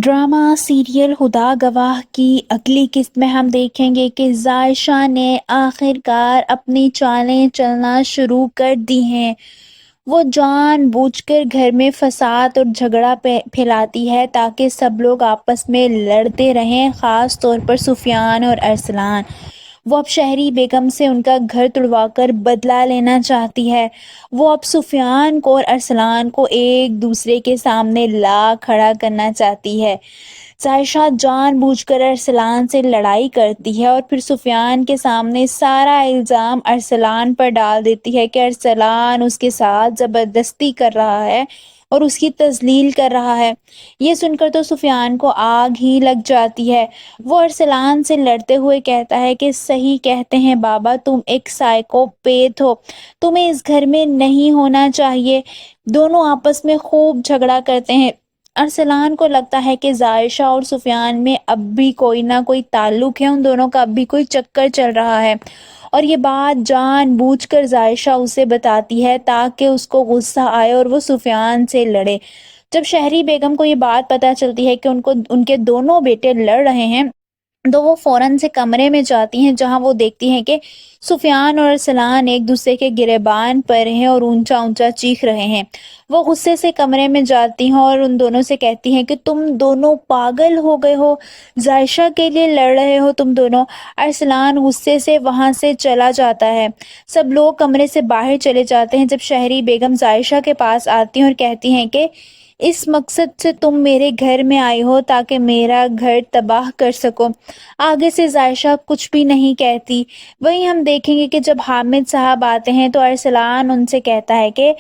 Drama serial خدا گواہ کی اگلی قسط میں ہم دیکھیں گے کہ ظاہرہ نے آخر کار اپنی چالیں چلنا شروع کر دی ہیں۔ وہ جان بوجھ کر گھر میں فساد اور جھگڑا پھیلاتی ہے تاکہ سب لوگ آپس میں لڑتے رہیں، خاص طور پر سفیان اور ارسلان۔ وہ اب شہری بیگم سے ان کا گھر تڑوا کر بدلہ لینا چاہتی ہے۔ وہ اب سفیان کو اور ارسلان کو ایک دوسرے کے سامنے لا کھڑا کرنا چاہتی ہے۔ ظاہرہ جان بوجھ کر ارسلان سے لڑائی کرتی ہے اور پھر سفیان کے سامنے سارا الزام ارسلان پر ڈال دیتی ہے کہ ارسلان اس کے ساتھ زبردستی کر رہا ہے اور اس کی تذلیل کر رہا ہے۔ یہ سن کر تو سفیان کو آگ ہی لگ جاتی ہے۔ وہ ارسلان سے لڑتے ہوئے کہتا ہے کہ صحیح کہتے ہیں بابا، تم ایک سائیکوپیت ہو، تمہیں اس گھر میں نہیں ہونا چاہیے۔ دونوں آپس میں خوب جھگڑا کرتے ہیں۔ ارسلان کو لگتا ہے کہ ظاہرہ اور سفیان میں اب بھی کوئی نہ کوئی تعلق ہے، ان دونوں کا اب بھی کوئی چکر چل رہا ہے، اور یہ بات جان بوجھ کر ظاہرہ اسے بتاتی ہے تاکہ اس کو غصہ آئے اور وہ سفیان سے لڑے۔ جب شہری بیگم کو یہ بات پتہ چلتی ہے کہ ان کے دونوں بیٹے لڑ رہے ہیں تو وہ فوراً سے کمرے میں جاتی ہیں، جہاں وہ دیکھتی ہیں کہ سفیان اور ارسلان ایک دوسرے کے گریبان پر ہیں اور اونچا اونچا چیخ رہے ہیں۔ وہ غصے سے کمرے میں جاتی ہیں اور ان دونوں سے کہتی ہیں کہ تم دونوں پاگل ہو گئے ہو، ظاہرہ کے لیے لڑ رہے ہو تم دونوں۔ ارسلان غصے سے وہاں سے چلا جاتا ہے۔ سب لوگ کمرے سے باہر چلے جاتے ہیں جب شہری بیگم ظاہرہ کے پاس آتی ہیں اور کہتی ہیں کہ اس مقصد سے تم میرے گھر میں آئی ہو تاکہ میرا گھر تباہ کر سکو۔ آگے سے ظاہرہ کچھ بھی نہیں کہتی۔ وہیں ہم دیکھیں گے کہ جب حامد صاحب آتے ہیں تو ارسلان ان سے کہتا ہے کہ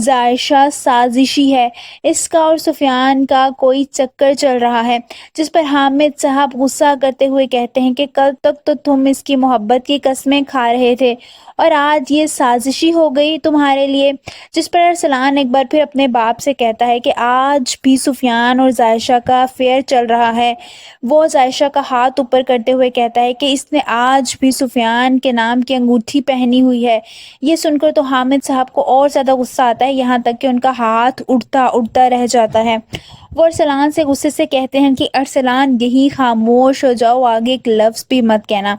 ظاہرہ سازشی ہے، اس کا اور سفیان کا کوئی چکر چل رہا ہے، جس پر حامد صاحب غصہ کرتے ہوئے کہتے ہیں کہ کل تک تو تم اس کی محبت کی قسمیں کھا رہے تھے اور آج یہ سازشی ہو گئی تمہارے لیے۔ جس پر ارسلان ایک بار پھر اپنے باپ سے کہتا ہے کہ آج بھی سفیان اور ظاہرہ کا افیئر چل رہا ہے۔ وہ ظاہرہ کا ہاتھ اوپر کرتے ہوئے کہتا ہے کہ اس نے آج بھی سفیان کے نام کی انگوٹھی پہنی ہوئی ہے۔ یہ سن کر تو حامد صاحب کو اور زیادہ غصہ آتا ہے، یہاں تک کہ ان کا ہاتھ اڑتا رہ جاتا ہے۔ وہ ارسلان سے غصے سے کہتے ہیں کہ ارسلان یہی خاموش ہو جاؤ، آگے ایک لفظ بھی مت کہنا۔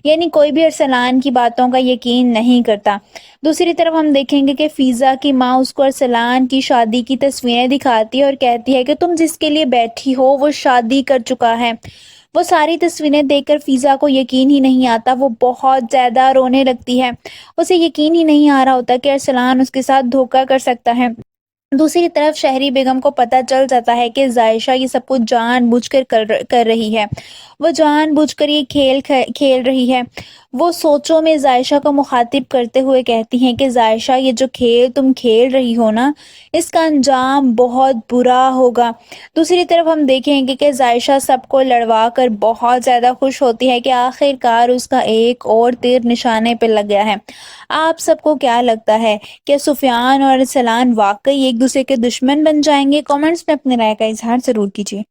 یعنی کوئی بھی ارسلان کی باتوں کا یقین نہیں کرتا۔ دوسری طرف ہم دیکھیں گے کہ فیضا کی ماں اس کو ارسلان کی شادی کی تصویریں دکھاتی ہے اور کہتی ہے کہ تم جس کے لیے بیٹھی ہو وہ شادی کر چکا ہے۔ وہ ساری تصویریں دیکھ کر فیضا کو یقین ہی نہیں آتا، وہ بہت زیادہ رونے لگتی ہے۔ اسے یقین ہی نہیں آ رہا ہوتا کہ ارسلان اس کے ساتھ دھوکہ کر سکتا ہے۔ دوسری طرف شہری بیگم کو پتہ چل جاتا ہے کہ ظاہرہ یہ سب کچھ جان بوجھ کر رہی ہے، وہ جان بوجھ کر یہ کھیل رہی ہے۔ وہ سوچوں میں ظاہرہ کو مخاطب کرتے ہوئے کہتی ہیں کہ ظاہرہ یہ جو کھیل تم کھیل رہی ہو نا، اس کا انجام بہت برا ہوگا۔ دوسری طرف ہم دیکھیں گے کہ ظاہرہ سب کو لڑوا کر بہت زیادہ خوش ہوتی ہے کہ آخر کار اس کا ایک اور تیر نشانے پہ لگ گیا ہے۔ آپ سب کو کیا لگتا ہے کہ سفیان اور ارسلان واقعی ایک دوسرے کے دشمن بن جائیں گے؟ کامنٹس میں اپنی رائے کا اظہار ضرور کیجیے۔